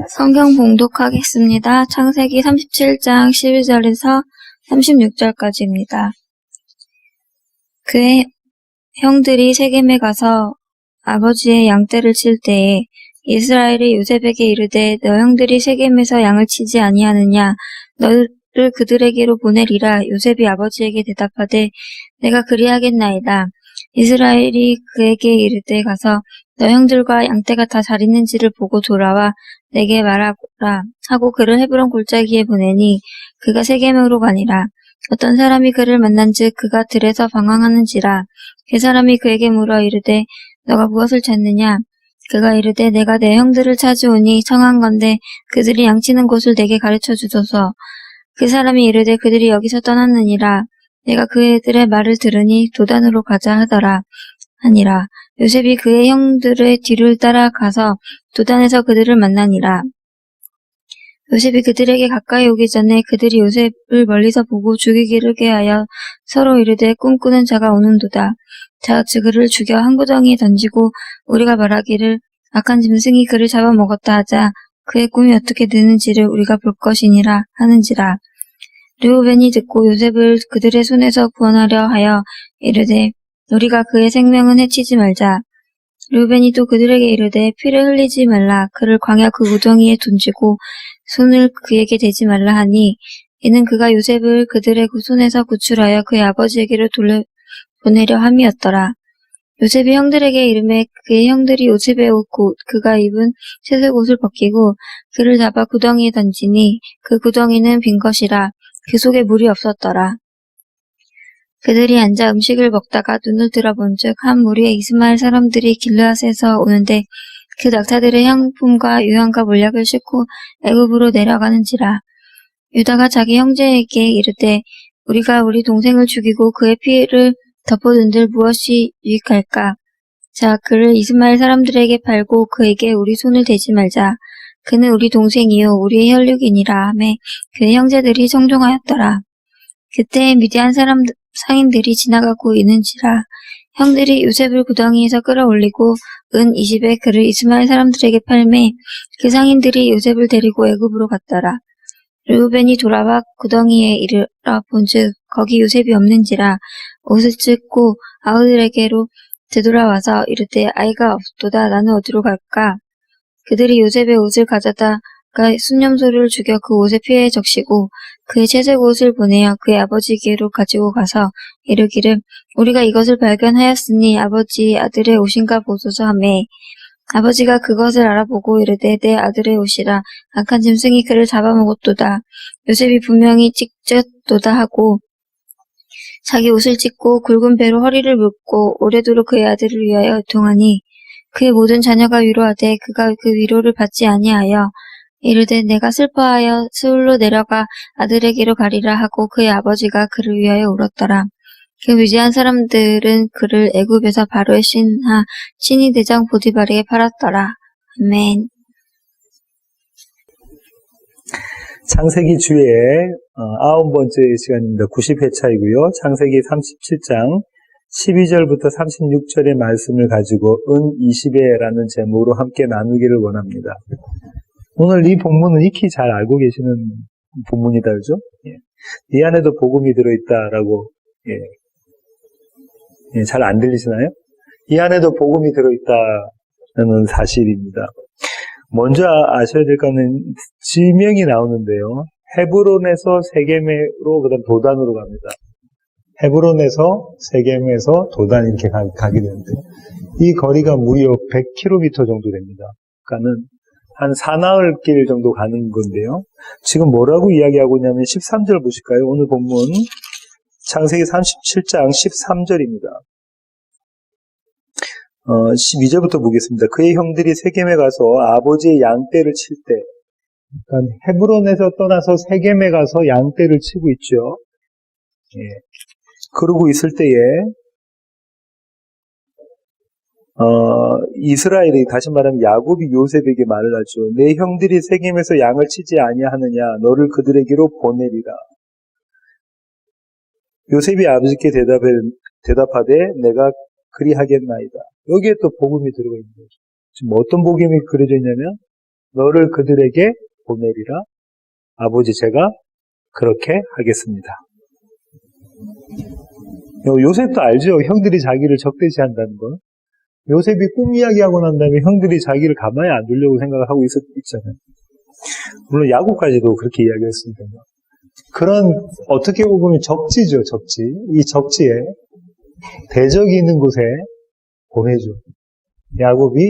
성경 봉독하겠습니다. 창세기 37장 12절에서 36절까지입니다. 그의 형들이 세겜에 가서 아버지의 양떼를 칠 때에 이스라엘이 요셉에게 이르되 너 형들이 세겜에서 양을 치지 아니하느냐 너를 그들에게로 보내리라. 요셉이 아버지에게 대답하되 내가 그리하겠나이다. 이스라엘이 그에게 이르되 가서 너 형들과 양떼가 다 잘 있는지를 보고 돌아와 내게 말하라 하고 그를 헤브론 골짜기에 보내니 그가 세겜으로 가니라. 어떤 사람이 그를 만난즉 그가 들에서 방황하는지라. 그 사람이 그에게 물어 이르되 너가 무엇을 찾느냐. 그가 이르되 내가 내 형들을 찾으오니 청한건대 그들이 양치는 곳을 내게 가르쳐 주소서. 그 사람이 이르되 그들이 여기서 떠났느니라. 내가 그들의 말을 들으니 도단으로 가자 하더라. 하니라. 요셉이 그의 형들의 뒤를 따라가서 도단에서 그들을 만나니라. 요셉이 그들에게 가까이 오기 전에 그들이 요셉을 멀리서 보고 죽이기를 꾀하여 서로 이르되 꿈꾸는 자가 오는도다. 자 그를 죽여 한 구덩이에 던지고 우리가 말하기를 악한 짐승이 그를 잡아먹었다 하자. 그의 꿈이 어떻게 되는지를 우리가 볼 것이니라 하는지라. 르우벤이 듣고 요셉을 그들의 손에서 구원하려 하여 이르되 우리가 그의 생명은 해치지 말자. 르우벤이 또 그들에게 이르되 피를 흘리지 말라. 그를 광야 그 구덩이에 던지고 손을 그에게 대지 말라 하니 이는 그가 요셉을 그들의 손에서 구출하여 그의 아버지에게로 돌려보내려 함이었더라. 요셉이 형들에게 이르매 그의 형들이 요셉의 옷 곧 그가 입은 채색 옷을 벗기고 그를 잡아 구덩이에 던지니 그 구덩이는 빈 것이라. 그 속에 물이 없었더라. 그들이 앉아 음식을 먹다가 눈을 들어본즉 한 무리의 이스마엘 사람들이 길르앗에서 오는데 그 낙타들의 향품과 유향과 몰약을 싣고 애굽으로 내려가는지라. 유다가 자기 형제에게 이르되 우리가 우리 동생을 죽이고 그의 피를 덮어둔들 무엇이 유익할까? 자 그를 이스마엘 사람들에게 팔고 그에게 우리 손을 대지 말자. 그는 우리 동생이요 우리의 혈육이니라 하매 그의 형제들이 청종하였더라. 그때 미디안 상인들이 지나가고 있는지라. 형들이 요셉을 구덩이에서 끌어올리고 은 20에 그를 이스마엘 사람들에게 팔매 그 상인들이 요셉을 데리고 애굽으로 갔더라. 르우벤이 돌아와 구덩이에 이르러 본즉 거기 요셉이 없는지라. 옷을 찢고 아우들에게로 되돌아와서 이르되 아이가 없도다. 나는 어디로 갈까? 그들이 요셉의 옷을 가져다가 순념소를 죽여 그 옷의 피에 적시고 그의 채색 옷을 보내어 그의 아버지에게로 가지고 가서 이르기를 우리가 이것을 발견하였으니 아버지 아들의 옷인가 보소서 하매 아버지가 그것을 알아보고 이르되 내 아들의 옷이라. 악한 짐승이 그를 잡아먹었도다. 요셉이 분명히 찢었도다 하고 자기 옷을 찢고 굵은 배로 허리를 묶고 오래도록 그의 아들을 위하여 애통하니 그의 모든 자녀가 위로하되 그가 그 위로를 받지 아니하여 이르되 내가 슬퍼하여 스울로 내려가 아들에게로 가리라 하고 그의 아버지가 그를 위하여 울었더라. 그 미디안 사람들은 그를 애굽에서 바로의 신이 대장 보디발에게 팔았더라. 아멘. 창세기 주의 9번째 시간입니다. 90회차이고요. 창세기 37장 12절부터 36절의 말씀을 가지고 은 20회라는 제목으로 함께 나누기를 원합니다. 오늘 이 본문은 익히 잘 알고 계시는 본문이다, 그죠? 이 안에도 복음이 들어있다라고, 잘 안 들리시나요? 이 안에도 복음이 들어있다는 사실입니다. 먼저 아셔야 될 거는 지명이 나오는데요. 헤브론에서 세겜으로 그다음 도단으로 갑니다. 헤브론에서 세겜에서 도단 이렇게 가게 되는데 이 거리가 무려 100km 정도 됩니다. 그러니까는 한 사나흘길 정도 가는 건데요. 지금 뭐라고 이야기하고 있냐면 13절 보실까요? 오늘 본문 창세기 37장 13절입니다. 12절부터 보겠습니다. 그의 형들이 세겜에 가서 아버지의 양떼를 칠 때, 그러니까 헤브론에서 떠나서 세겜에 가서 양떼를 치고 있죠. 그러고 있을 때에 이스라엘이, 다시 말하면 야곱이 요셉에게 말을 하죠. 내 형들이 세겜에서 양을 치지 아니하느냐, 너를 그들에게로 보내리라. 요셉이 아버지께 대답하되 내가 그리하겠나이다. 여기에 또 복음이 들어가 있는 거죠. 지금 어떤 복음이 그려져 있냐면 너를 그들에게 보내리라. 아버지 제가 그렇게 하겠습니다. 요셉도 알죠? 형들이 자기를 적대시한다는 거. 요셉이 꿈 이야기하고 난 다음에 형들이 자기를 가만히 안 두려고 생각을 하고 있잖아요. 물론 야곱까지도 그렇게 이야기했습니다. 그런 어떻게 보면 적지죠, 적지. 이 적지에 대적이 있는 곳에 보내줘. 야곱이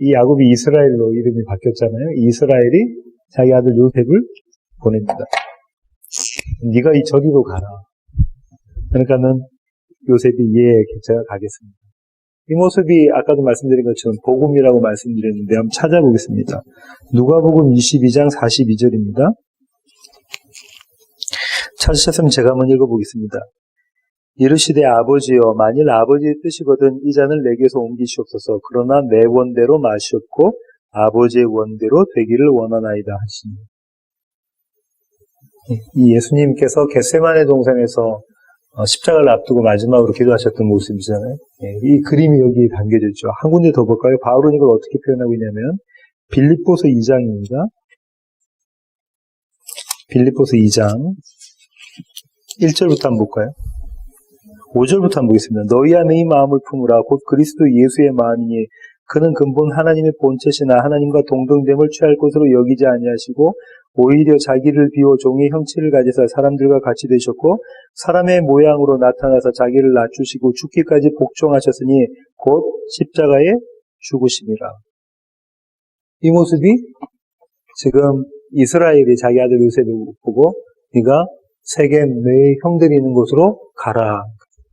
이 야곱이 이스라엘로 이름이 바뀌었잖아요. 이스라엘이 자기 아들 요셉을 보냅니다. 네가 이 저리로 가라. 그러니까는 요셉이 예, 제가 가겠습니다. 이 모습이 아까도 말씀드린 것처럼 복음이라고 말씀드렸는데 한번 찾아보겠습니다. 누가복음 22장 42절입니다. 찾으셨으면 제가 한번 읽어보겠습니다. 이르시되 아버지여 만일 아버지의 뜻이거든 이 잔을 내게서 옮기시옵소서. 그러나 내 원대로 마시옵고 아버지의 원대로 되기를 원하나이다 하시니. 이 예수님께서 겟세마네 동산에서 십자가를 앞두고 마지막으로 기도하셨던 모습이잖아요. 이 그림이 여기 담겨져 있죠. 한 군데 더 볼까요? 바울은 이걸 어떻게 표현하고 있냐면 빌립보서 2장입니다. 빌립보서 2장 1절부터 한번 볼까요? 5절부터 한번 보겠습니다. 너희 안에 이 마음을 품으라. 곧 그리스도 예수의 마음이니 그는 근본 하나님의 본체시나 하나님과 동등됨을 취할 것으로 여기지 아니하시고 오히려 자기를 비워 종의 형체를 가지사 사람들과 같이 되셨고 사람의 모양으로 나타나서 자기를 낮추시고 죽기까지 복종하셨으니 곧 십자가에 죽으심이라. 이 모습이 지금 이스라엘이 자기 아들 요셉을 보고 네가 세겜 내 형들이 있는 곳으로 가라.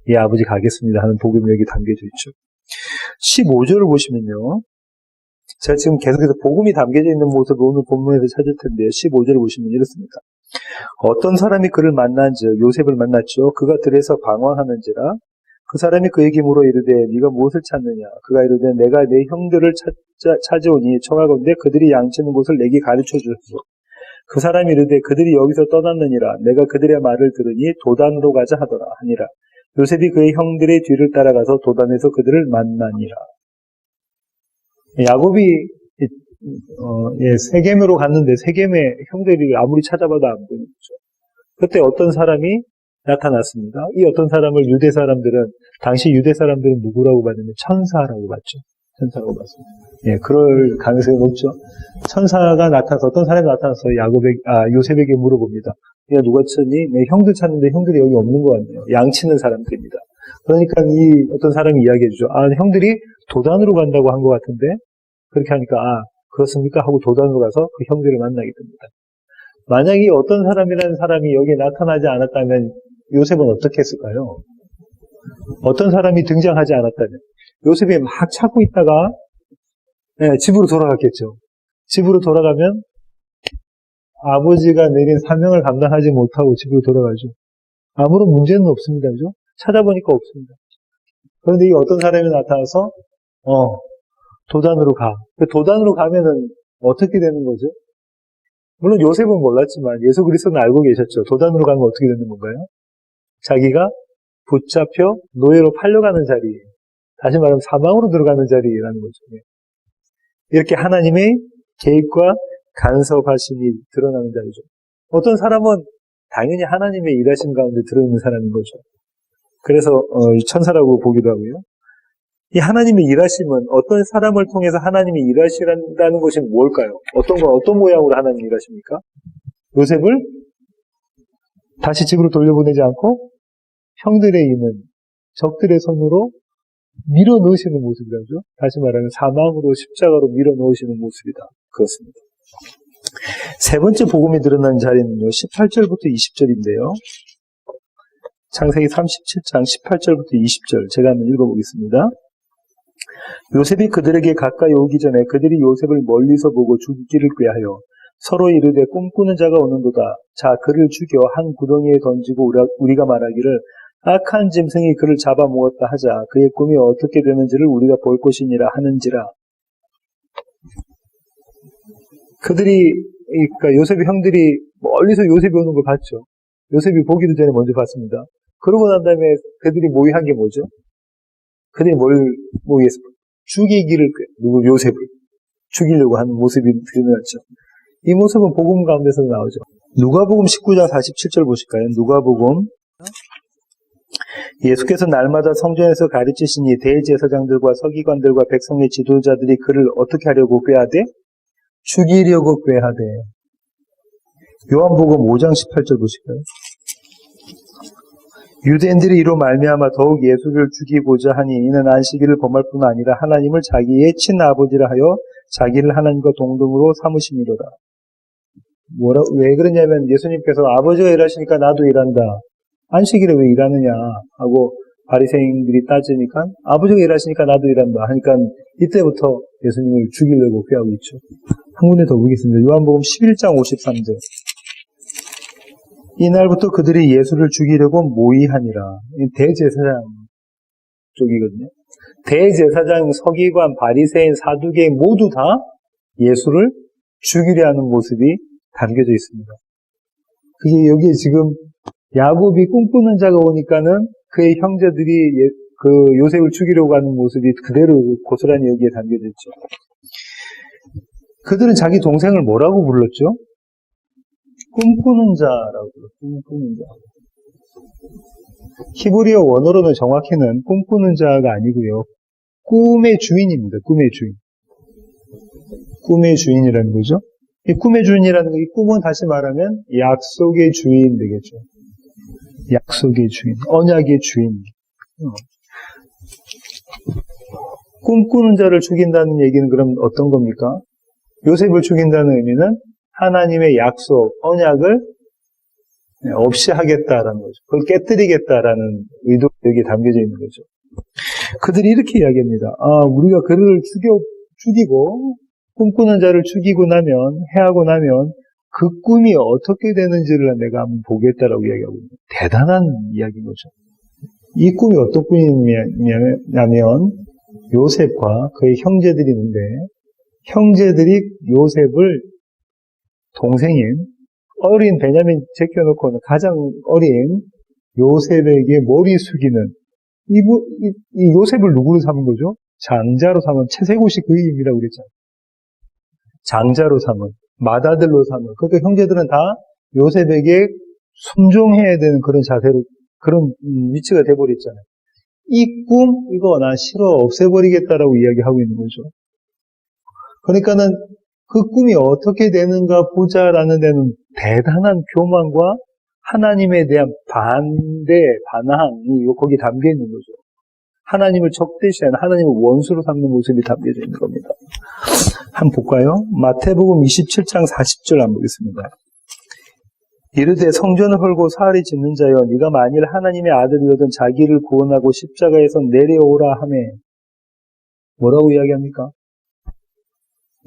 이 아버지 가겠습니다 하는 복음이 여기 담겨져 있죠. 15절을 보시면요. 제가 지금 계속해서 복음이 담겨져 있는 모습을 오늘 본문에서 찾을 텐데요. 15절을 보시면 이렇습니다. 어떤 사람이 그를 만난즉 요셉을 만났죠. 그가 들에서 방황하는지라 그 사람이 그에게 물어 이르되 네가 무엇을 찾느냐. 그가 이르되 내가 내 형들을 찾아오니 청하건대 그들이 양치는 곳을 내게 가르쳐 주소서. 그 사람이 이르되 그들이 여기서 떠났느니라. 내가 그들의 말을 들으니 도단으로 가자 하더라 하니라. 요셉이 그의 형들의 뒤를 따라가서 도단에서 그들을 만나니라. 야곱이 세겜으로 갔는데 세겜의 형들이 아무리 찾아봐도 안 보이죠. 그때 어떤 사람이 나타났습니다. 이 어떤 사람을 유대 사람들은 당시 유대 사람들은 누구라고 봤냐면 천사라고 봤죠. 천사라고 봤습니다. 예, 그럴 가능성이 높죠. 천사가 나타나서 어떤 사람이 나타나서 요셉에게 물어봅니다. 네가 누가 찾니? 내 형들 찾는데 형들이 여기 없는 것 같네요. 양치는 사람들입니다. 그러니까 이 어떤 사람이 이야기해 주죠. 형들이 도단으로 간다고 한 것 같은데 그렇게 하니까 그렇습니까? 하고 도단으로 가서 그 형들을 만나게 됩니다. 만약에 어떤 사람이라는 사람이 여기에 나타나지 않았다면 요셉은 어떻게 했을까요? 어떤 사람이 등장하지 않았다면 요셉이 막 찾고 있다가 집으로 돌아갔겠죠. 집으로 돌아가면 아버지가 내린 사명을 감당하지 못하고 집으로 돌아가죠. 아무런 문제는 없습니다. 그죠? 찾아보니까 없습니다. 그런데 이 어떤 사람이 나타나서 도단으로 가. 도단으로 가면은 어떻게 되는 거죠? 물론 요셉은 몰랐지만 예수 그리스도는 알고 계셨죠. 도단으로 가면 어떻게 되는 건가요? 자기가 붙잡혀 노예로 팔려가는 자리, 다시 말하면 사망으로 들어가는 자리라는 거죠. 이렇게 하나님의 계획과 간섭하심이 드러나는 자리죠. 어떤 사람은 당연히 하나님의 일하심 가운데 들어있는 사람인 거죠. 그래서 천사라고 보기도 하고요. 이 하나님의 일하심은 어떤 사람을 통해서 하나님이 일하시란다는 것이 뭘까요? 어떤 모양으로 하나님이 일하십니까? 요셉을 다시 집으로 돌려보내지 않고 형들의 있는 적들의 손으로 밀어 넣으시는 모습이라죠. 다시 말하면 사망으로 십자가로 밀어 넣으시는 모습이다. 그렇습니다. 세 번째 복음이 드러난 자리는요. 18절부터 20절인데요. 창세기 37장 18절부터 20절 제가 한번 읽어보겠습니다. 요셉이 그들에게 가까이 오기 전에 그들이 요셉을 멀리서 보고 죽이기를 꾀하여 서로 이르되 꿈꾸는 자가 오는도다. 자 그를 죽여 한 구덩이에 던지고 우리가 말하기를 악한 짐승이 그를 잡아먹었다 하자. 그의 꿈이 어떻게 되는지를 우리가 볼 것이니라 하는지라. 그러니까 요셉의 형들이 멀리서 요셉이 오는 걸 봤죠. 요셉이 보기도 전에 먼저 봤습니다. 그러고 난 다음에 그들이 모의한 게 뭐죠? 그들이 뭘 모의했습니까? 죽이기를 요셉을. 죽이려고 하는 모습이 드러났죠. 이 모습은 복음 가운데서 나오죠. 누가복음 19장 47절 보실까요? 누가복음. 예수께서 날마다 성전에서 가르치시니 대제사장들과 서기관들과 백성의 지도자들이 그를 어떻게 하려고 꾀하되? 죽이려고 꾀하되. 요한복음 5장 18절 보실까요? 유대인들이 이로 말미암아 더욱 예수를 죽이고자 하니 이는 안식일을 범할 뿐 아니라 하나님을 자기의 친아버지라 하여 자기를 하나님과 동등으로 삼으심이로다. 왜 그러냐면 예수님께서 아버지가 일하시니까 나도 일한다. 안식일에 왜 일하느냐 하고 바리새인들이 따지니까 아버지가 일하시니까 나도 일한다 하니까 이때부터 예수님을 죽이려고 꾀하고 있죠. 한 군데 더 보겠습니다. 요한복음 11장 53절. 이날부터 그들이 예수를 죽이려고 모의하니라. 대제사장 쪽이거든요. 대제사장, 서기관, 바리새인, 사두개인 모두 다 예수를 죽이려 하는 모습이 담겨져 있습니다. 그게 여기에 지금 야곱이 꿈꾸는 자가 오니까는 그의 형제들이 그 요셉을 죽이려고 하는 모습이 그대로 고스란히 여기에 담겨져 있죠. 그들은 자기 동생을 뭐라고 불렀죠? 꿈꾸는 자라고 불렀죠. 꿈꾸는 자. 히브리어 원어로는 정확히는 꿈꾸는 자가 아니고요. 꿈의 주인입니다. 꿈의 주인. 꿈의 주인이라는 거죠. 이 꿈의 주인이라는 거, 이 꿈은 다시 말하면 약속의 주인 되겠죠. 약속의 주인, 언약의 주인. 꿈꾸는 자를 죽인다는 얘기는 그럼 어떤 겁니까? 요셉을 죽인다는 의미는 하나님의 약속, 언약을 없이 하겠다라는 거죠. 그걸 깨뜨리겠다라는 의도가 여기에 담겨져 있는 거죠. 그들이 이렇게 이야기합니다. 우리가 그를 죽이고 꿈꾸는 자를 죽이고 나면, 해하고 나면 그 꿈이 어떻게 되는지를 내가 한번 보겠다라고 이야기하고 있는 대단한 이야기인 거죠. 이 꿈이 어떤 꿈이냐면 요셉과 그의 형제들이 있는데 형제들이 요셉을 동생인 어린 베냐민 제껴놓고는 가장 어린 요셉에게 머리 숙이는 이 요셉을 누구로 삼은 거죠? 장자로 삼은 채세고시 그 이름이라고 그랬잖아요. 장자로 삼은 맏아들로 삼은 그러니까 형제들은 다 요셉에게 순종해야 되는 그런 자세로 그런 위치가 돼버렸잖아요. 이 꿈 이거 나 싫어 없애버리겠다라고 이야기하고 있는 거죠. 그러니까는 그 꿈이 어떻게 되는가 보자라는 데는 대단한 교만과 하나님에 대한 반대, 반항이 거기 담겨 있는 거죠. 하나님을 적대시하는 하나님을 원수로 삼는 모습이 담겨져 있는 겁니다. 한번 볼까요? 마태복음 27장 40절 한번 보겠습니다. 이르되 성전을 헐고 사흘이 짓는 자여 네가 만일 하나님의 아들이거든 자기를 구원하고 십자가에서 내려오라 하매 뭐라고 이야기합니까?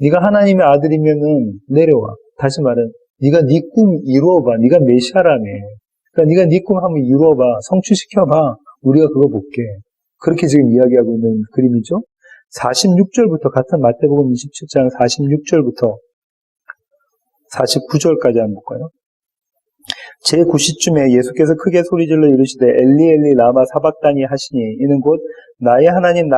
네가 하나님의 아들이면은 내려와. 다시 말은 네가 네 꿈 이루어봐. 네가 메시아라며. 그러니까 네가 네 꿈 한번 이루어봐. 성취시켜봐. 우리가 그거 볼게. 그렇게 지금 이야기하고 있는 그림이죠. 46절부터 같은 마태복음 27장 46절부터 49절까지 한번 볼까요? 제9시쯤에 예수께서 크게 소리질러 이르시되 엘리 엘리 라마 사박다니 하시니 이는 곧 나의 하나님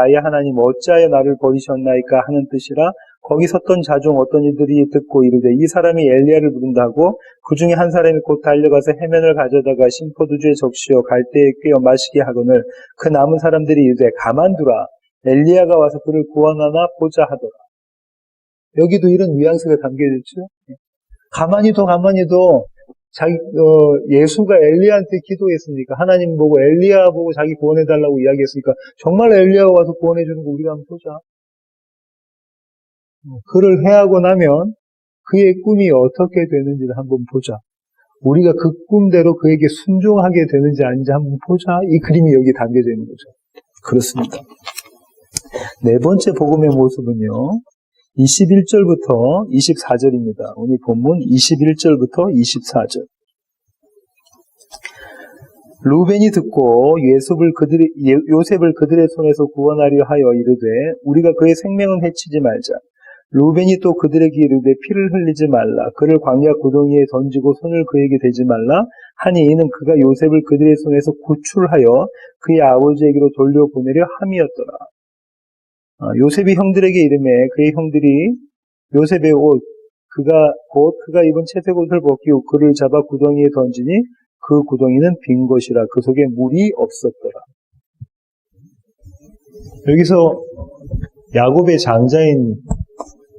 어찌하여 나를 버리셨나이까 하는 뜻이라. 거기 섰던 자 중 어떤 이들이 듣고 이르되 이 사람이 엘리야를 부른다 하고 그 중에 한 사람이 곧 달려가서 해면을 가져다가 신포도주에 적시어 갈대에 꿰어 마시게 하거늘 그 남은 사람들이 이르되 가만두라 엘리야가 와서 그를 구원하나 보자 하더라. 여기도 이런 뉘앙스가 담겨있죠. 가만히 둬 예수가 엘리야한테 기도했으니까 하나님 보고 엘리야 보고 자기 구원해달라고 이야기했으니까 정말 엘리야가 와서 구원해주는 거 우리가 한번 보자. 그를 해하고 나면 그의 꿈이 어떻게 되는지를 한번 보자. 우리가 그 꿈대로 그에게 순종하게 되는지 아닌지 한번 보자. 이 그림이 여기 담겨져 있는 거죠. 그렇습니다. 네 번째 복음의 모습은요. 21절부터 24절입니다. 오늘 본문 21절부터 24절. 루벤이 듣고 요셉을 그들의 손에서 구원하려 하여 이르되 우리가 그의 생명은 해치지 말자. 루벤이 또 그들에게 이르되 피를 흘리지 말라. 그를 광야 구덩이에 던지고 손을 그에게 대지 말라. 하니 이는 그가 요셉을 그들의 손에서 구출하여 그의 아버지에게로 돌려보내려 함이었더라. 요셉이 형들에게 이르매 그의 형들이 요셉의 옷, 그가 입은 채색 옷을 벗기고 그를 잡아 구덩이에 던지니 그 구덩이는 빈 것이라 그 속에 물이 없었더라. 여기서 야곱의 장자인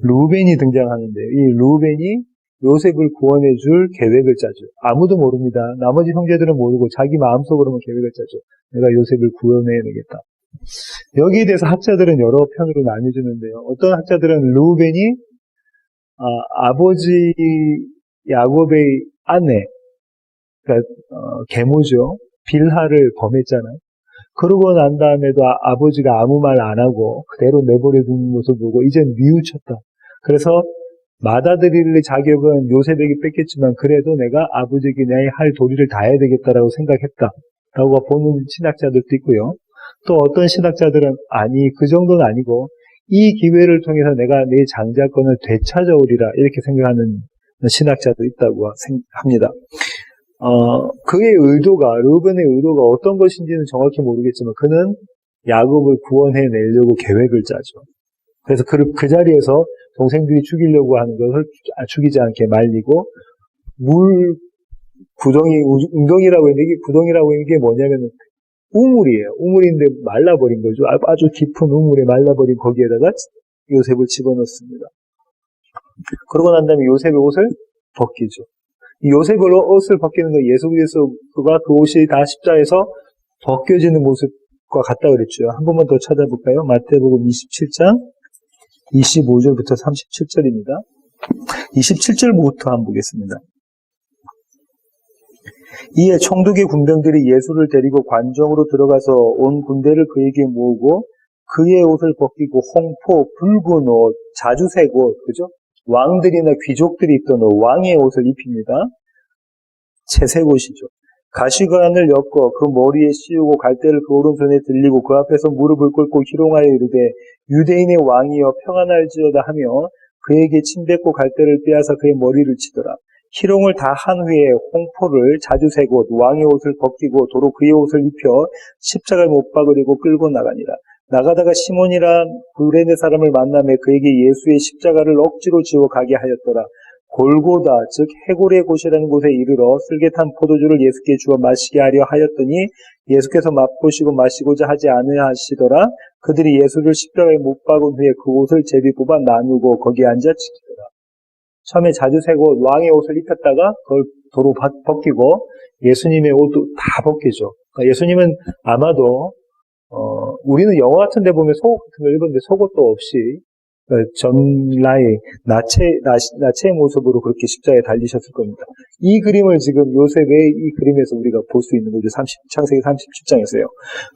루벤이 등장하는데요. 이 루벤이 요셉을 구원해 줄 계획을 짜죠. 아무도 모릅니다. 나머지 형제들은 모르고 자기 마음속으로만 계획을 짜죠. 내가 요셉을 구원해내겠다. 여기에 대해서 학자들은 여러 편으로 나뉘어주는데요. 어떤 학자들은 루벤이 아버지 야곱의 아내, 그러니까 계모죠. 빌하를 범했잖아요. 그러고 난 다음에도 아버지가 아무 말 안 하고 그대로 내버려 두는 모습을 보고 이젠 뉘우쳤다. 그래서 맏아들일 자격은 요셉에게 뺏겼지만 그래도 내가 아버지에게 할 도리를 다해야 되겠다라고 생각했다라고 보는 신학자들도 있고요. 또 어떤 신학자들은 아니 그 정도는 아니고 이 기회를 통해서 내가 내 장자권을 되찾아오리라 이렇게 생각하는 신학자도 있다고 합니다. 그의 의도가 루벤의 의도가 어떤 것인지는 정확히 모르겠지만 그는 야곱을 구원해 내려고 계획을 짜죠. 그래서 그 자리에서 동생들이 죽이려고 하는 것을 죽이지 않게 말리고 구덩이라고 했는데 이게 구덩이라고 하는 게 뭐냐면은 우물이에요. 우물인데 말라버린 거죠. 아주 깊은 우물에 말라버린 거기에다가 요셉을 집어넣습니다. 그러고 난 다음에 요셉의 옷을 벗기죠. 이 요셉의 옷을 벗기는 건 예수 그리스도가 그 옷이 다 십자에서 벗겨지는 모습과 같다 그랬죠. 한 번만 더 찾아볼까요? 마태복음 27장 25절부터 37절입니다. 27절부터 한번 보겠습니다. 이에 총독의 군병들이 예수를 데리고 관정으로 들어가서 온 군대를 그에게 모으고 그의 옷을 벗기고 홍포, 붉은 옷, 자주색 옷, 그죠? 왕들이나 귀족들이 입던 옷, 왕의 옷을 입힙니다. 채색 옷이죠. 가시관을 엮어 그 머리에 씌우고 갈대를 그 오른손에 들리고 그 앞에서 무릎을 꿇고 희롱하여 이르되 유대인의 왕이여 평안할지어다 하며 그에게 침뱉고 갈대를 빼앗아 그의 머리를 치더라. 희롱을 다 한 후에 홍포를 자주색 옷, 왕의 옷을 벗기고 도로 그의 옷을 입혀 십자가에 못 박으려고 끌고 나가니라. 나가다가 시몬이란 구레네 사람을 만나며 그에게 예수의 십자가를 억지로 지워 가게 하였더라. 골고다 즉 해골의 곳이라는 곳에 이르러 쓸개탄 포도주를 예수께 주어 마시게 하려 하였더니 예수께서 맛보시고 마시고자 하지 않으시더라. 그들이 예수를 십자가에 못 박은 후에 그 옷을 제비 뽑아 나누고 거기에 앉아 지키더라. 처음에 자주색 옷, 왕의 옷을 입혔다가 그걸 도로 벗기고 예수님의 옷도 다 벗기죠. 그러니까 예수님은 아마도 우리는 영화 같은 데 보면 속옷 같은 걸 입었는데 속옷도 없이 전라의 나체의 모습으로 그렇게 십자가에 달리셨을 겁니다. 이 그림을 지금 요셉의 이 그림에서 우리가 볼 수 있는 거죠. 창세기 37장에서요.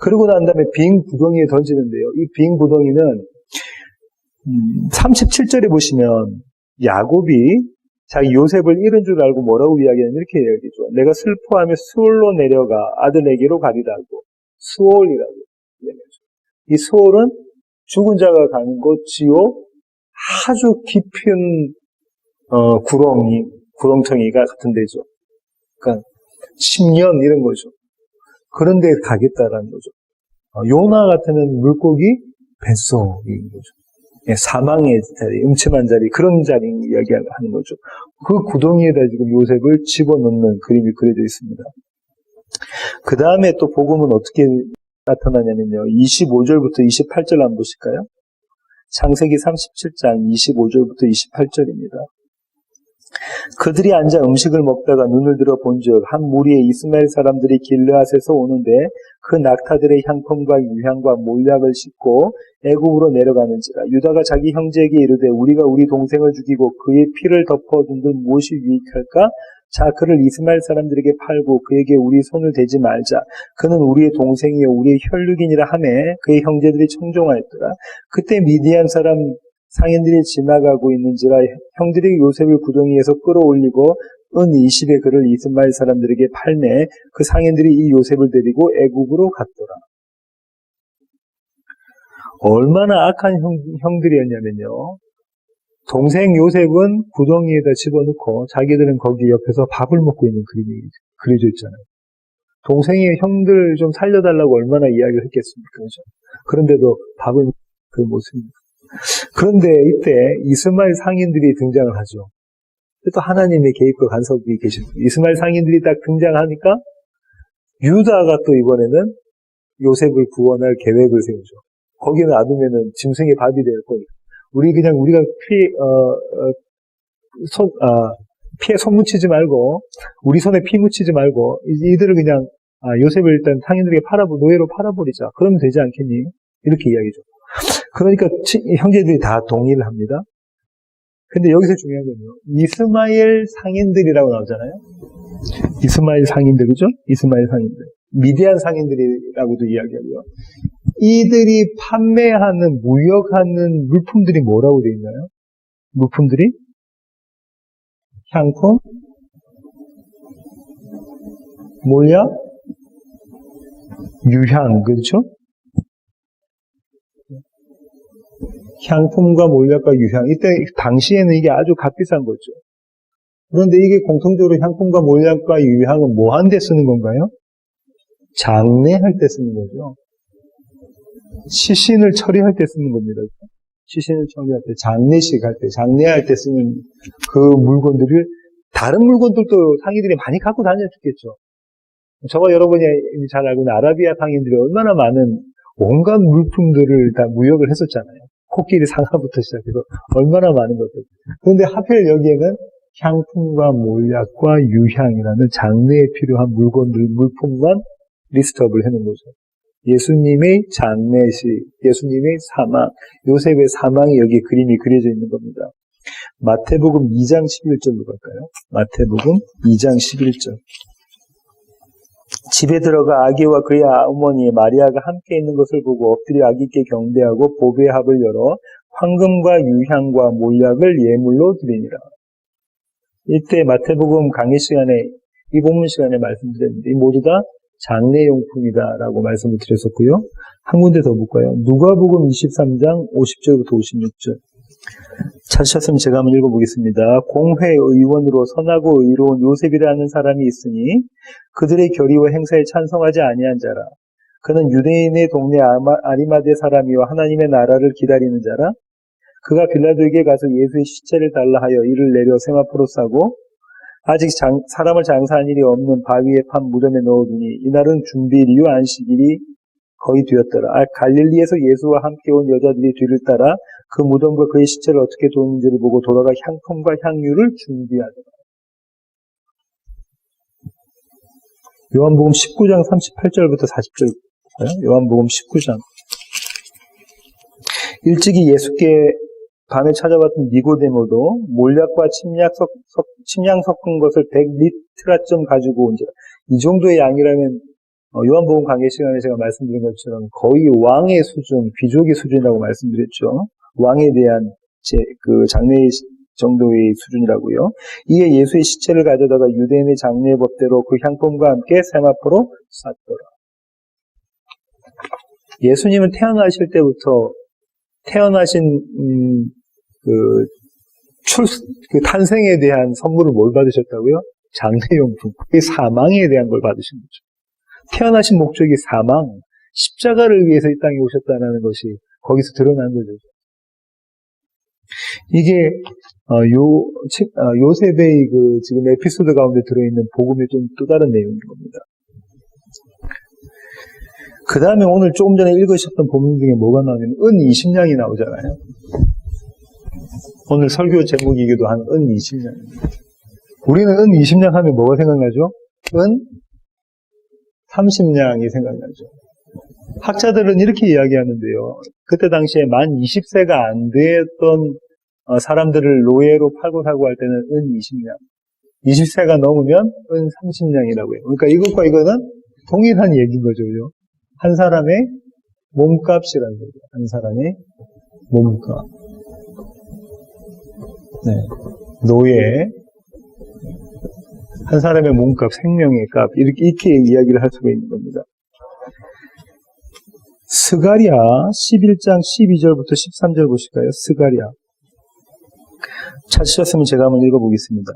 그러고 난 다음에 빈 구덩이에 던지는데요. 이 빈 구덩이는 37절에 보시면 야곱이 자기 요셉을 잃은 줄 알고 뭐라고 이야기하냐면 이렇게 이야기죠. 내가 슬퍼하며 수올로 내려가 아들에게로 가리라고. 수올이라고 이야기하죠. 이 수올은 죽은 자가 가는 곳, 지옥, 아주 깊은 구렁텅이가 같은 데죠. 그러니까 10년 이런 거죠. 그런 데 가겠다라는 거죠. 요나 같은 물고기 뱃속인 거죠. 사망의 자리, 음침한 자리, 그런 자리 이야기하는 거죠. 그 구덩이에다 지금 요셉을 집어넣는 그림이 그려져 있습니다. 그 다음에 또 복음은 어떻게 나타나냐면요. 25절부터 28절 한번 보실까요? 창세기 37장 25절부터 28절입니다. 그들이 앉아 음식을 먹다가 눈을 들어 본즉 한 무리의 이스마엘 사람들이 길르앗에서 오는데 그 낙타들의 향품과 유향과 몰약을 싣고 애굽으로 내려가는지라. 유다가 자기 형제에게 이르되 우리가 우리 동생을 죽이고 그의 피를 덮어둔들 무엇이 유익할까? 자, 그를 이스마엘 사람들에게 팔고 그에게 우리 손을 대지 말자. 그는 우리의 동생이요 우리의 혈육이니라 하매 그의 형제들이 청종하였더라. 그때 미디안 사람 상인들이 지나가고 있는지라 형들이 요셉을 구덩이에서 끌어올리고 은 20에 그를 이스마엘 사람들에게 팔매 그 상인들이 이 요셉을 데리고 애굽으로 갔더라. 얼마나 악한 형들이었냐면요. 동생 요셉은 구덩이에다 집어넣고 자기들은 거기 옆에서 밥을 먹고 있는 그림이 그려져 있잖아요. 동생이 형들 좀 살려달라고 얼마나 이야기를 했겠습니까? 그렇죠? 그런데도 밥을 그 모습입니다. 그런데 이때 이스마엘 상인들이 등장을 하죠. 또 하나님의 개입과 간섭이 계십니다. 이스마엘 상인들이 딱 등장하니까 유다가 또 이번에는 요셉을 구원할 계획을 세우죠. 거기에 놔두면은 짐승의 밥이 될 거니까. 우리가 피에 손 묻히지 말고, 우리 손에 피 묻히지 말고, 이들을 그냥, 요셉을 일단 상인들에게 노예로 팔아버리자. 그러면 되지 않겠니? 이렇게 이야기죠. 그러니까 형제들이 다 동의를 합니다. 근데 여기서 중요한 건요. 이스마엘 상인들이라고 나오잖아요. 이스마엘 상인들, 그죠? 이스마엘 상인들. 미디안 상인들이라고도 이야기하고요. 이들이 판매하는, 무역하는 물품들이 뭐라고 되어 있나요? 물품들이? 향품, 몰약, 유향, 그렇죠? 향품과 몰약과 유향. 이때, 당시에는 이게 아주 값비싼 거죠. 그런데 이게 공통적으로 향품과 몰약과 유향은 뭐 한 데 쓰는 건가요? 장례할 때 쓰는 거죠. 시신을 처리할 때 쓰는 겁니다. 시신을 처리할 때, 장례식 할 때, 장례할 때 쓰는 그 물건들을 다른 물건들도 상인들이 많이 갖고 다녔겠죠. 저와 여러분이 잘 알고 있는 아라비아 상인들이 얼마나 많은 온갖 물품들을 다 무역을 했었잖아요. 코끼리 상아부터 시작해서 얼마나 많은 것들. 그런데 하필 여기에는 향품과 몰약과 유향이라는 장례에 필요한 물품만 리스트업을 해놓은 거죠. 예수님의 장례식, 예수님의 사망, 요셉의 사망이 여기 그림이 그려져 있는 겁니다. 마태복음 2장 11절로 갈까요? 마태복음 2장 11절. 집에 들어가 아기와 그의 어머니 마리아가 함께 있는 것을 보고 엎드려 아기께 경배하고 보배 합을 열어 황금과 유향과 몰약을 예물로 드리니라. 이때 마태복음 강의 시간에, 이 본문 시간에 말씀드렸는데, 이 모두 다 장례용품이다라고 말씀을 드렸었고요. 한 군데 더 볼까요? 누가복음 23장 50절부터 56절. 찾으셨으면 제가 한번 읽어보겠습니다. 공회의원으로 선하고 의로운 요셉이라는 사람이 있으니 그들의 결의와 행사에 찬성하지 아니한 자라. 그는 유대인의 동네 아리마대 사람이요 하나님의 나라를 기다리는 자라. 그가 빌라도에게 가서 예수의 시체를 달라 하여 이를 내려 세마포로 싸고 아직 사람을 장사한 일이 없는 바위에 판 무덤에 넣어두니 이날은 준비일이요 안식일이 거의 되었더라. 갈릴리에서 예수와 함께 온 여자들이 뒤를 따라 그 무덤과 그의 시체를 어떻게 두었는지를 보고 돌아가 향품과 향유를 준비하더라. 요한복음 19장 38절부터 40절 볼까요? 요한복음 19장. 일찍이 예수께 밤에 찾아왔던 니고데모도 몰약과 침향 섞은 것을 100리트라쯤 가지고 온지라. 이 정도의 양이라면 요한복음 강의 시간에 제가 말씀드린 것처럼 거의 왕의 수준, 귀족의 수준이라고 말씀드렸죠. 왕에 대한 장례 정도의 수준이라고요. 이에 예수의 시체를 가져다가 유대인의 장례 법대로 그 향품과 함께 세마포로 쌌더라. 예수님은 태어나실 때부터 태어나신 탄생에 대한 선물을 뭘 받으셨다고요? 장례용품. 그게 사망에 대한 걸 받으신 거죠. 태어나신 목적이 사망, 십자가를 위해서 이 땅에 오셨다는 것이 거기서 드러난 거죠. 이게 요셉의 지금 에피소드 가운데 들어있는 복음의 좀 또 다른 내용인 겁니다. 그 다음에 오늘 조금 전에 읽으셨던 본문 중에 뭐가 나오냐면 은 20냥이 나오잖아요. 오늘 설교 제목이기도 한 은 20냥입니다. 우리는 은 20냥 하면 뭐가 생각나죠? 은 30냥이 생각나죠. 학자들은 이렇게 이야기하는데요. 그때 당시에 만 20세가 안 되었던 사람들을 노예로 팔고 사고 할 때는 은 20냥. 20세가 넘으면 은 30냥이라고 해요. 그러니까 이것과 이거는 동일한 얘기인 거죠. 그죠? 한 사람의 몸값이라는 거죠. 한 사람의 몸값. 네. 노예. 한 사람의 몸값, 생명의 값. 이렇게 이야기를 할 수가 있는 겁니다. 스가랴 11장 12절부터 13절 보실까요? 스가랴. 찾으셨으면 제가 한번 읽어보겠습니다.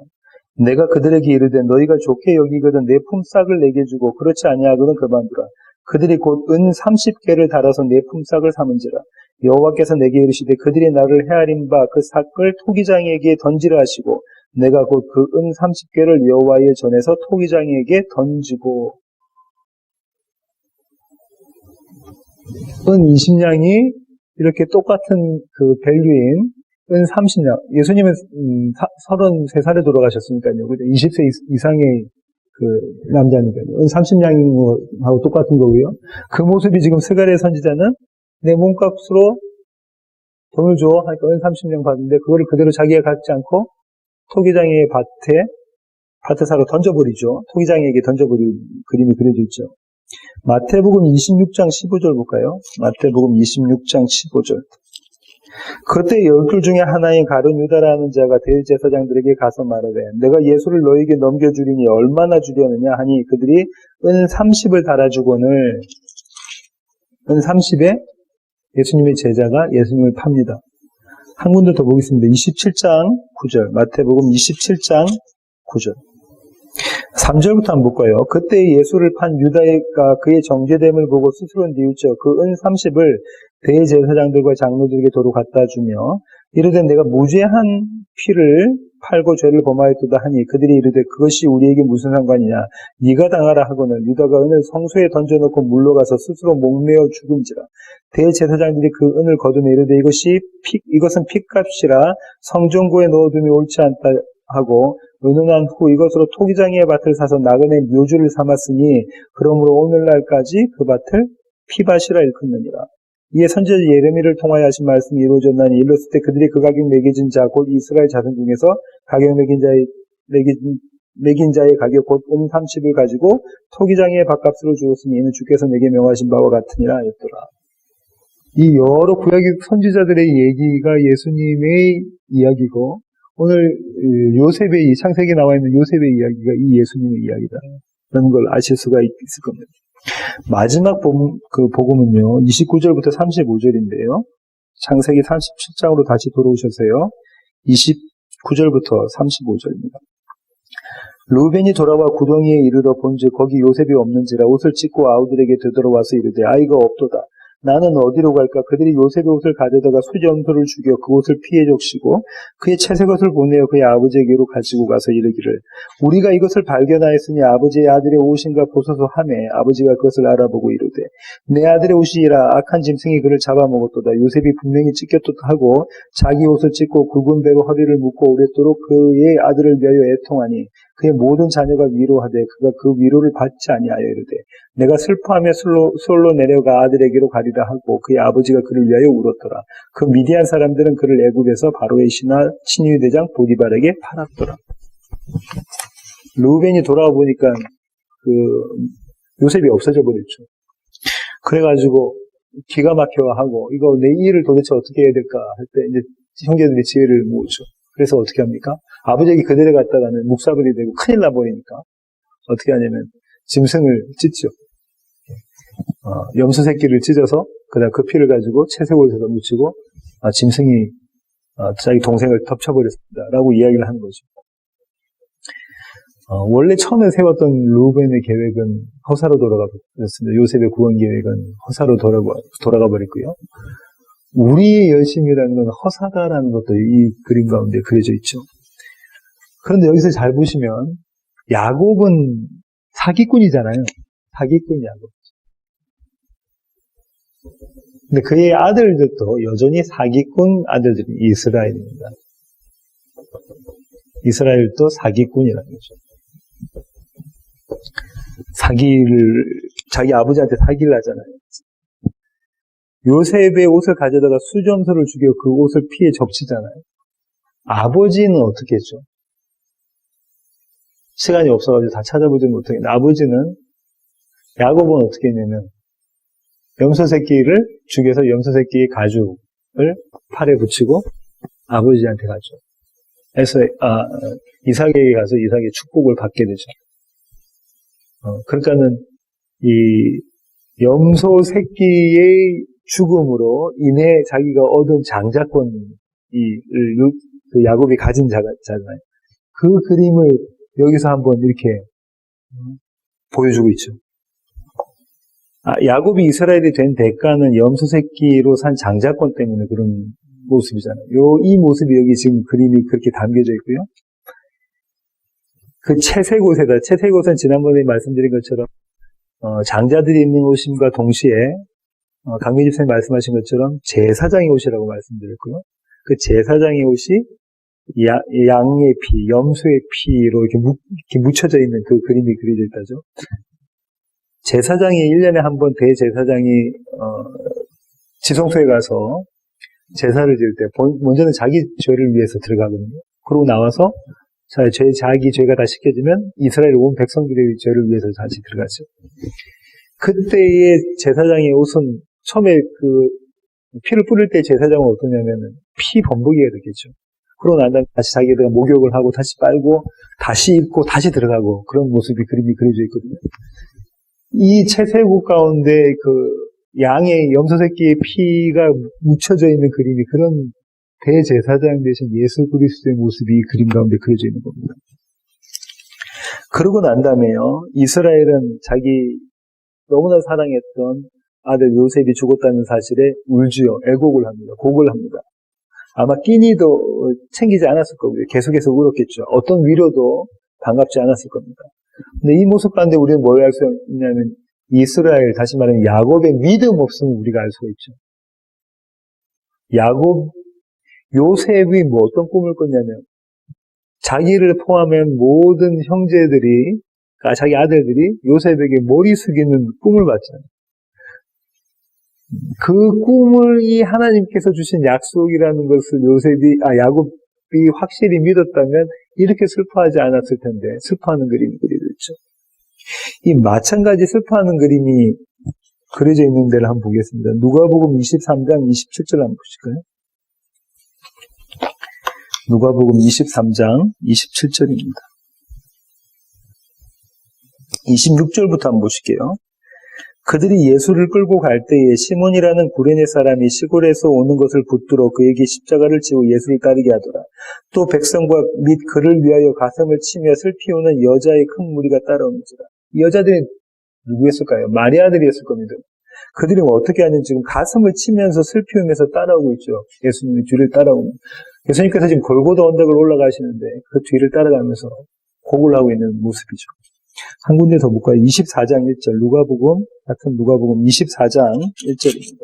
내가 그들에게 이르되 너희가 좋게 여기거든 내 품삯을 내게 주고 그렇지 아니하거든 그만두라. 그들이 곧 은 30개를 달아서 내 품삯을 삼은지라. 여호와께서 내게 이르시되 그들이 나를 헤아린 바 그 삭을 토기장이에게 던지라 하시고 내가 곧 그 은 30개를 여호와의 전에서 토기장이에게 던지고 은 20냥이 이렇게 똑같은 그 밸류인 은 30냥. 예수님은 33살에 돌아가셨으니까요. 20세 이상의 그 남자니까요. 은 30냥하고 똑같은 거고요. 그 모습이 지금 스가랴 선지자는 내 몸값으로 돈을 줘 하니까 은 30냥 받는데 그거를 그대로 자기가 갖지 않고 토기장이의 밭에 사러 던져버리죠. 토기장이에게 던져버리는 그림이 그려져 있죠. 마태복음 26장 15절 볼까요? 마태복음 26장 15절. 그때 12 중에 하나인 가룟 유다라는 자가 대제사장들에게 가서 말하되 내가 예수를 너에게 넘겨주리니 얼마나 주려느냐 하니 그들이 은 30을 달아주거늘 은 30에 예수님의 제자가 예수님을 팝니다. 한 군데 더 보겠습니다. 27장 9절 마태복음 27장 9절 3절부터 한번 볼까요? 그때 예수를 판 유다가 그의 정죄됨을 보고 스스로 뉘우쳐 그 은 30을 대제사장들과 장로들에게 도로 갖다 주며 이르되 내가 무죄한 피를 팔고 죄를 범하였도다 하니 그들이 이르되 그것이 우리에게 무슨 상관이냐 네가 당하라 하고는 유다가 은을 성소에 던져놓고 물러가서 스스로 목매어 죽은지라 대제사장들이 그 은을 거두며 이르되 이것은 핏값이라 성전고에 넣어두면 옳지 않다 하고 은은한 후 이것으로 토기장이의 밭을 사서 나그네 묘주를 삼았으니 그러므로 오늘날까지 그 밭을 피밭이라 일컫느니라. 이에 선지자 예레미야를 통하여 하신 말씀이 이루어졌나니 일렀을 때 그들이 그 가격 매겨진 자 곧 이스라엘 자손 중에서 가격 매긴 자의 가격 곧 은 30을 가지고 토기장이의 밭값으로 주었으니 이는 주께서 내게 명하신 바와 같으니라 하였더라. 이 여러 구약 선지자들의 얘기가 예수님의 이야기고 오늘 요셉의 이 창세기에 나와 있는 요셉의 이야기가 이 예수님의 이야기다. 라는 걸 아실 수가 있을 겁니다. 마지막 복음은요. 29절부터 35절인데요. 창세기 37장으로 다시 돌아오셔서요. 29절부터 35절입니다. 루벤이 돌아와 구덩이에 이르러 본즉 거기 요셉이 없는지라 옷을 찢고 아우들에게 되돌아와서 이르되 아이가 없도다. 나는 어디로 갈까? 그들이 요셉의 옷을 가져다가 수염소를 죽여 그 옷을 피해 적시고 그의 채색 옷을 보내어 그의 아버지에게로 가지고 가서 이르기를 우리가 이것을 발견하였으니 아버지의 아들의 옷인가 보소서 하매 아버지가 그것을 알아보고 이르되 내 아들의 옷이라 악한 짐승이 그를 잡아먹었도다. 요셉이 분명히 찢겼도다 하고 자기 옷을 찢고 굵은 배로 허리를 묶고 오랫도록 그의 아들을 위하여 애통하니 그의 모든 자녀가 위로하되 그가 그 위로를 받지 아니하여 이르되 내가 슬퍼하며 수월로 내려가 아들에게로 가리라 하고 그의 아버지가 그를 위하여 울었더라. 그 미디안 사람들은 그를 애굽에서 바로의 친위 대장 보디발에게 팔았더라. 루벤이 돌아와 보니까 요셉이 없어져 버렸죠. 그래가지고 기가 막혀하고 이거 내 일을 도대체 어떻게 해야 될까 할 때 이제 형제들이 지혜를 모으죠. 그래서 어떻게 합니까? 아버지에게 그대로 갔다가는 묵사발이 되고 큰일 나버리니까 어떻게 하냐면 짐승을 찢죠. 염소 새끼를 찢어서 그다음 그 피를 가지고 채색옷에다 묻히고 짐승이 자기 동생을 덮쳐버렸습니다. 라고 이야기를 하는 거죠. 원래 처음에 세웠던 루벤의 계획은 허사로 돌아가 버렸습니다. 요셉의 구원 계획은 허사로 돌아가 버렸고요. 우리의 열심이라는 건 허사다라는 것도 이 그림 가운데 그려져 있죠. 그런데 여기서 잘 보시면 야곱은 사기꾼이잖아요. 사기꾼 야곱. 근데 그의 아들들도 여전히 사기꾼 아들들이 이스라엘입니다. 이스라엘도 사기꾼이라는 거죠. 자기 아버지한테 사기를 하잖아요. 요셉의 옷을 가져다가 수점소를 죽여 그 옷을 피해 적시잖아요. 아버지는 어떻게 했죠? 시간이 없어가지고 다 찾아보지 못하겠는데 아버지는 야곱은 어떻게 했냐면 염소 새끼를 죽여서 염소 새끼의 가죽을 팔에 붙이고 아버지한테 가죠. 그래서 이삭에게 가서 이삭의 축복을 받게 되죠. 그러니까는 이 염소 새끼의 죽음으로 인해 자기가 얻은 장자권을 그 야곱이 가진 자잖아요. 그 그림을 여기서 한번 이렇게 보여주고 있죠. 야곱이 이스라엘이 된 대가는 염소 새끼로 산 장자권 때문에 그런 모습이잖아요. 이 모습이 여기 지금 그림이 그렇게 담겨져 있고요. 그 채색옷에다, 채색옷은 지난번에 말씀드린 것처럼, 장자들이 입는 옷임과 동시에, 강민집 선생님 말씀하신 것처럼 제사장의 옷이라고 말씀드렸고요. 그 제사장의 옷이 양의 피, 염소의 피로 이렇게 묻혀져 있는 그 그림이 그려져 있다죠. 제사장이 1년에 한 번 대제사장이 지성소에 가서 제사를 지을 때 먼저는 자기 죄를 위해서 들어가거든요. 그러고 나와서 자기 죄가 다 씻겨지면 이스라엘 온 백성들의 죄를 위해서 다시 들어가죠. 그때의 제사장의 옷은 처음에 그 피를 뿌릴 때 제사장은 어떠냐면은 피 범벅이가 되겠죠. 그러고 난 다음에 다시 자기가 목욕을 하고 다시 빨고 다시 입고 다시 들어가고 그런 모습이 그림이 그려져 있거든요. 이 채색옷 가운데 그 양의 염소 새끼의 피가 묻혀져 있는 그림이 그런 대제사장 대신 예수 그리스도의 모습이 이 그림 가운데 그려져 있는 겁니다. 그러고 난 다음에요, 이스라엘은 자기 너무나 사랑했던 아들 요셉이 죽었다는 사실에 울지요. 애곡을 합니다. 곡을 합니다. 아마 끼니도 챙기지 않았을 거고요. 계속해서 울었겠죠. 어떤 위로도 반갑지 않았을 겁니다. 근데 이 모습 가운데 우리는 뭘 알 수 있냐면 이스라엘, 다시 말하면 야곱의 믿음 없음을 우리가 알 수가 있죠. 요셉이 뭐 어떤 꿈을 꿨냐면 자기를 포함한 모든 형제들이, 자기 아들들이 요셉에게 머리 숙이는 꿈을 봤잖아요. 그 꿈을 이 하나님께서 주신 약속이라는 것을 야곱이 확실히 믿었다면 이렇게 슬퍼하지 않았을 텐데 슬퍼하는 그림이 그려져 있죠. 이 마찬가지 슬퍼하는 그림이 그려져 있는 데를 한번 보겠습니다. 누가복음 23장 27절 한번 보실까요? 누가복음 23장 27절입니다. 26절부터 한번 보실게요. 그들이 예수를 끌고 갈 때에 시몬이라는 구레네 사람이 시골에서 오는 것을 붙들어 그에게 십자가를 지고 예수를 따르게 하더라. 또 백성과 및 그를 위하여 가슴을 치며 슬피 우는 여자의 큰 무리가 따라오는지라. 이 여자들이 누구였을까요? 마리아들이었을 겁니다. 그들이 어떻게 하는지 지금 가슴을 치면서 슬피 우면서 따라오고 있죠. 예수님의 뒤를 따라오는. 예수님께서 지금 골고다 언덕을 올라가시는데 그 뒤를 따라가면서 곡을 하고 있는 모습이죠. 한 군데 더 볼까요? 24장 1절, 누가복음 24장 1절입니다.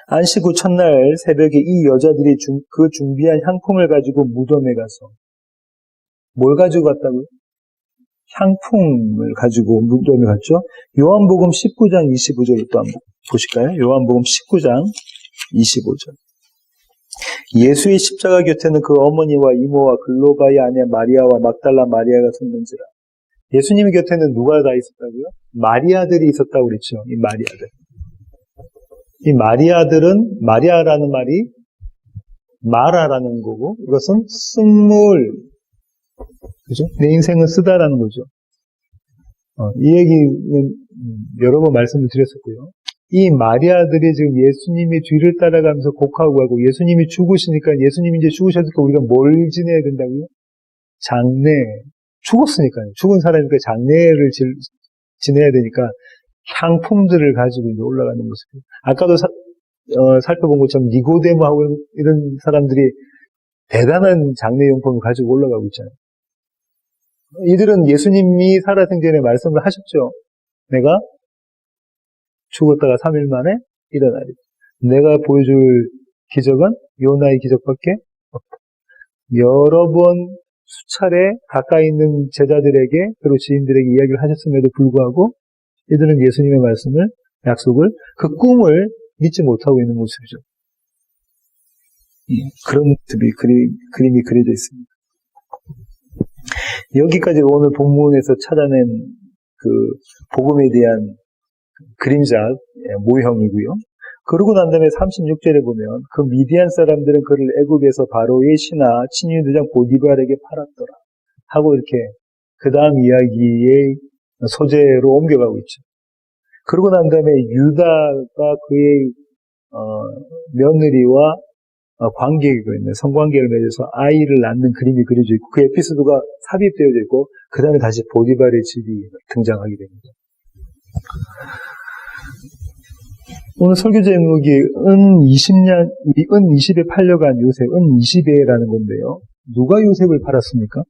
안식 후 첫날 새벽에 이 여자들이 그 준비한 향품을 가지고 무덤에 가서, 뭘 가지고 갔다고요? 향품을 가지고 무덤에 갔죠? 요한복음 19장 25절 또 한번 보실까요? 요한복음 19장 25절. 예수의 십자가 곁에는 그 어머니와 이모와 글로바의 아내 마리아와 막달라 마리아가 섰는지라. 예수님 곁에는 누가 다 있었다고요? 마리아들이 있었다고 그랬죠. 이 마리아들. 이 마리아들은, 마리아라는 말이 마라라는 거고, 이것은 쓴물, 그죠? 내 인생은 쓰다라는 거죠. 이 얘기는 여러 번 말씀을 드렸었고요. 이 마리아들이 지금 예수님의 뒤를 따라가면서 곡하고 가고, 예수님이 죽으시니까, 예수님이 이제 죽으셨으니까 우리가 뭘 지내야 된다고요? 장례. 죽었으니까요. 죽은 사람이니까 장례를 지내야 되니까 향품들을 가지고 이제 올라가는 모습이에요. 아까도 살펴본 것처럼 니고데모하고 이런 사람들이 대단한 장례용품을 가지고 올라가고 있잖아요. 이들은 예수님이 살아생전에 말씀을 하셨죠. 내가 죽었다가 3일 만에 일어나리. 내가 보여줄 기적은 요나의 기적밖에 없다. 여러 번 수차례 가까이 있는 제자들에게 그리고 지인들에게 이야기를 하셨음에도 불구하고 이들은 예수님의 말씀을, 약속을, 그 꿈을 믿지 못하고 있는 모습이죠. 그런 모습이 그림이 그려져 있습니다. 여기까지 오늘 본문에서 찾아낸 그 복음에 대한 그림자 모형이고요. 그러고 난 다음에 36절에 보면 그 미디안 사람들은 그를 애굽에서 바로의 신하 친위대장 보디발에게 팔았더라 하고 이렇게 그 다음 이야기의 소재로 옮겨가고 있죠. 그러고 난 다음에 유다가 그의 며느리와 관계가 있는 성관계를 맺어서 아이를 낳는 그림이 그려져 있고 그 에피소드가 삽입되어져 있고 그 다음에 다시 보디발의 집이 등장하게 됩니다. 오늘 설교 제목이 은 20에 팔려간 요셉, 은 20에라는 건데요. 누가 요셉을 팔았습니까?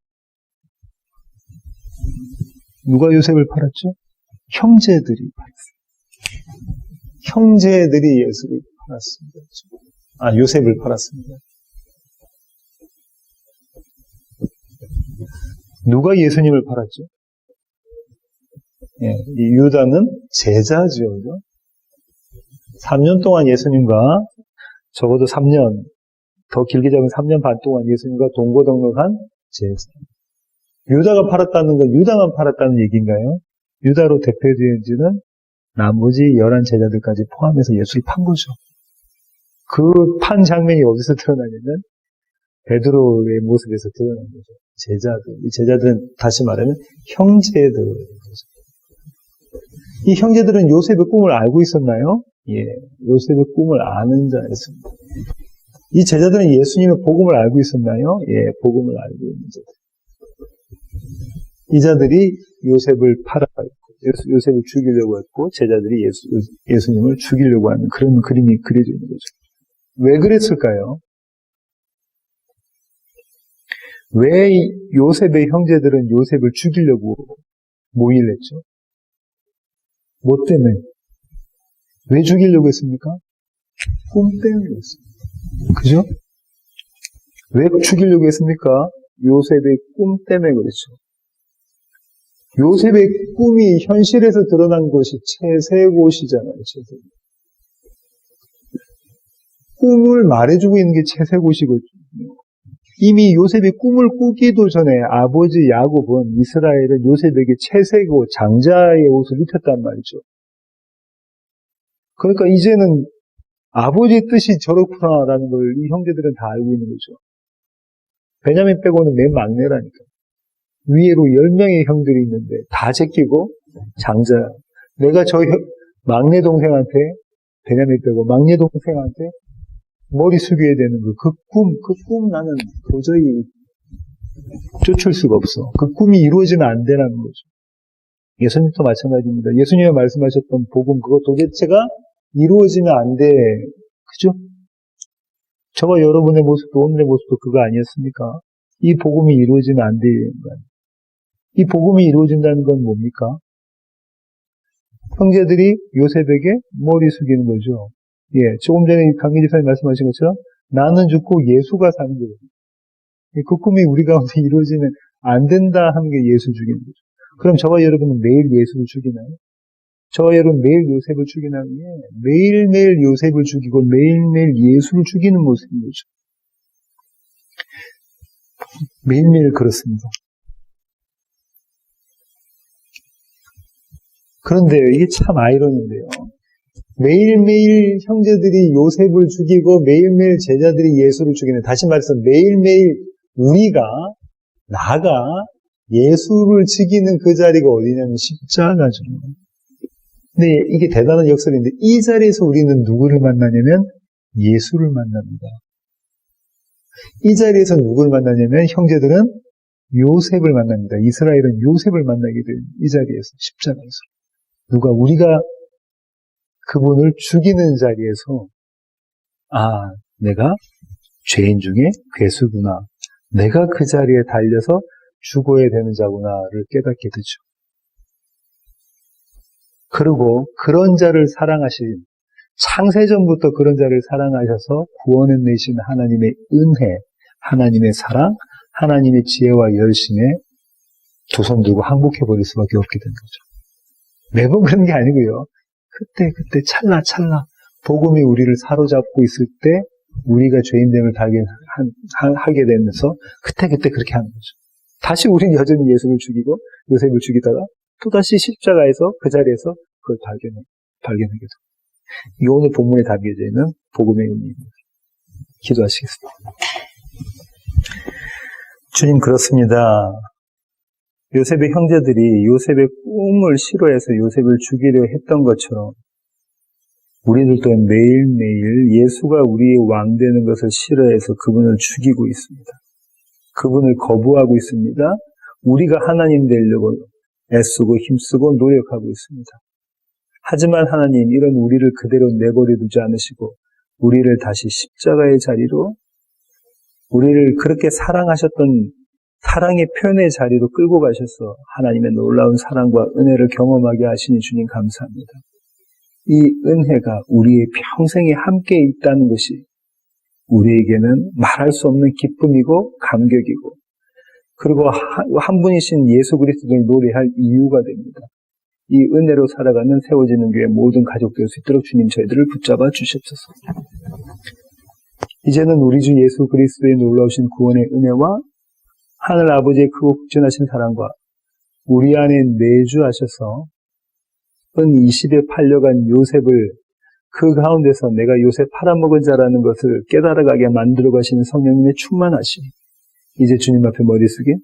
누가 요셉을 팔았죠? 형제들이 팔았습니다. 형제들이 예수를 팔았습니다. 요셉을 팔았습니다. 누가 예수님을 팔았죠? 예, 이 유다는 제자죠. 3년 동안 예수님과 적어도 3년, 더 길게 잡으면 3년 반 동안 예수님과 동고동락한 제자. 유다가 팔았다는 건 유다만 팔았다는 얘기인가요? 유다로 대표되어지는 나머지 11 제자들까지 포함해서 예수를 판 거죠. 그 판 장면이 어디서 드러나냐면 베드로의 모습에서 드러난 거죠. 제자들. 이 제자들은 다시 말하면 형제들. 이 형제들은 요셉의 꿈을 알고 있었나요? 예, 요셉의 꿈을 아는 자였습니다. 이 제자들은 예수님의 복음을 알고 있었나요? 예, 복음을 알고 있는 자들. 이 자들이 요셉을 팔아가지고 요셉을 죽이려고 했고 제자들이 예수님을 죽이려고 하는 그런 그림이 그려져 있는 거죠. 왜 그랬을까요? 왜 요셉의 형제들은 요셉을 죽이려고 모의를 했죠? 뭐 때문에? 왜 죽이려고 했습니까? 꿈 때문에 했습니다. 그죠? 왜 죽이려고 했습니까? 요셉의 꿈 때문에 그랬죠. 요셉의 꿈이 현실에서 드러난 것이 채세곶이잖아요. 채세곶. 꿈을 말해주고 있는 게 채세곶이거든요. 이미 요셉이 꿈을 꾸기도 전에 아버지 야곱은 이스라엘은 요셉에게 채세곶, 장자의 옷을 입혔단 말이죠. 그러니까 이제는 아버지의 뜻이 저렇구나라는 걸 이 형제들은 다 알고 있는 거죠. 베냐민 빼고는 맨 막내라니까. 위에로 10명의 형들이 있는데 다 제끼고 장자. 내가 저 막내 동생한테, 베냐민 빼고 막내 동생한테 머리 숙여야 되는 거. 그 꿈 나는 도저히 쫓을 수가 없어. 그 꿈이 이루어지면 안 되라는 거죠. 예수님도 마찬가지입니다. 예수님이 말씀하셨던 복음, 그거 도대체가 이루어지면 안 돼. 그죠? 저와 여러분의 모습도, 오늘의 모습도 그거 아니었습니까? 이 복음이 이루어지면 안 되는 거 아니에요. 이 복음이 이루어진다는 건 뭡니까? 형제들이 요셉에게 머리 숙이는 거죠. 예, 조금 전에 강민 집사님 말씀하신 것처럼 나는 죽고 예수가 사는 거예요. 그 꿈이 우리 가운데 이루어지면 안 된다 하는 게 예수 죽이는 거죠. 그럼 저와 여러분은 매일 예수를 죽이나요? 저와 여러분 매일 요셉을 죽이나요? 예, 매일매일 요셉을 죽이고 매일매일 예수를 죽이는 모습인 거죠. 매일매일 그렇습니다. 그런데요, 이게 참 아이러니인데요. 매일매일 형제들이 요셉을 죽이고 매일매일 제자들이 예수를 죽이는, 다시 말해서 매일매일 나가 예수를 죽이는 그 자리가 어디냐면 십자가죠. 근데 이게 대단한 역설인데 이 자리에서 우리는 누구를 만나냐면 예수를 만납니다. 이 자리에서 누구를 만나냐면 형제들은 요셉을 만납니다. 이스라엘은 요셉을 만나게 된 이 자리에서, 십자가에서. 우리가 그분을 죽이는 자리에서 내가 죄인 중에 괴수구나. 내가 그 자리에 달려서 죽어야 되는 자구나를 깨닫게 되죠. 그리고 그런 자를 사랑하신, 창세전부터 그런 자를 사랑하셔서 구원해내신 하나님의 은혜, 하나님의 사랑, 하나님의 지혜와 열심에 두 손 들고 항복해버릴 수밖에 없게 된 거죠. 매번 그런 게 아니고요. 그때 찰나 복음이 우리를 사로잡고 있을 때 우리가 죄인됨을 하게 되면서 그때 그렇게 하는 거죠. 다시 우리는 여전히 예수를 죽이고 요셉을 죽이다가 또다시 십자가에서 그 자리에서 그걸 발견하게 됩니다. 이 오늘 본문에 담겨져 있는 복음의 의미입니다. 기도하시겠습니다. 주님, 그렇습니다. 요셉의 형제들이 요셉의 꿈을 싫어해서 요셉을 죽이려 했던 것처럼 우리들 또한 매일매일 예수가 우리의 왕 되는 것을 싫어해서 그분을 죽이고 있습니다. 그분을 거부하고 있습니다. 우리가 하나님 되려고 애쓰고 힘쓰고 노력하고 있습니다. 하지만 하나님, 이런 우리를 그대로 내버려 두지 않으시고 우리를 다시 십자가의 자리로, 우리를 그렇게 사랑하셨던 사랑의 표현의 자리로 끌고 가셔서 하나님의 놀라운 사랑과 은혜를 경험하게 하시니 주님 감사합니다. 이 은혜가 우리의 평생에 함께 있다는 것이 우리에게는 말할 수 없는 기쁨이고 감격이고, 그리고 한 분이신 예수 그리스도를 노래할 이유가 됩니다. 이 은혜로 살아가는 세워지는 교회 모든 가족 될 수 있도록 주님 저희들을 붙잡아 주시옵소서. 이제는 우리 주 예수 그리스도의 놀라우신 구원의 은혜와 하늘 아버지의 크고 극진하신 사랑과 우리 안에 내주하셔서 은 이 시대에 팔려간 요셉을 그 가운데서 내가 요셉 팔아먹은 자라는 것을 깨달아가게 만들어 가시는 성령님의 충만하심, 이제 주님 앞에 머리 숙인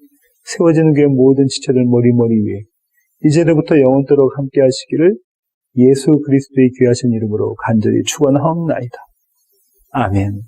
세워지는 교회 모든 지체들 머리 위에 이제로부터 영원토록 함께 하시기를 예수 그리스도의 귀하신 이름으로 간절히 축원하옵나이다. 아멘.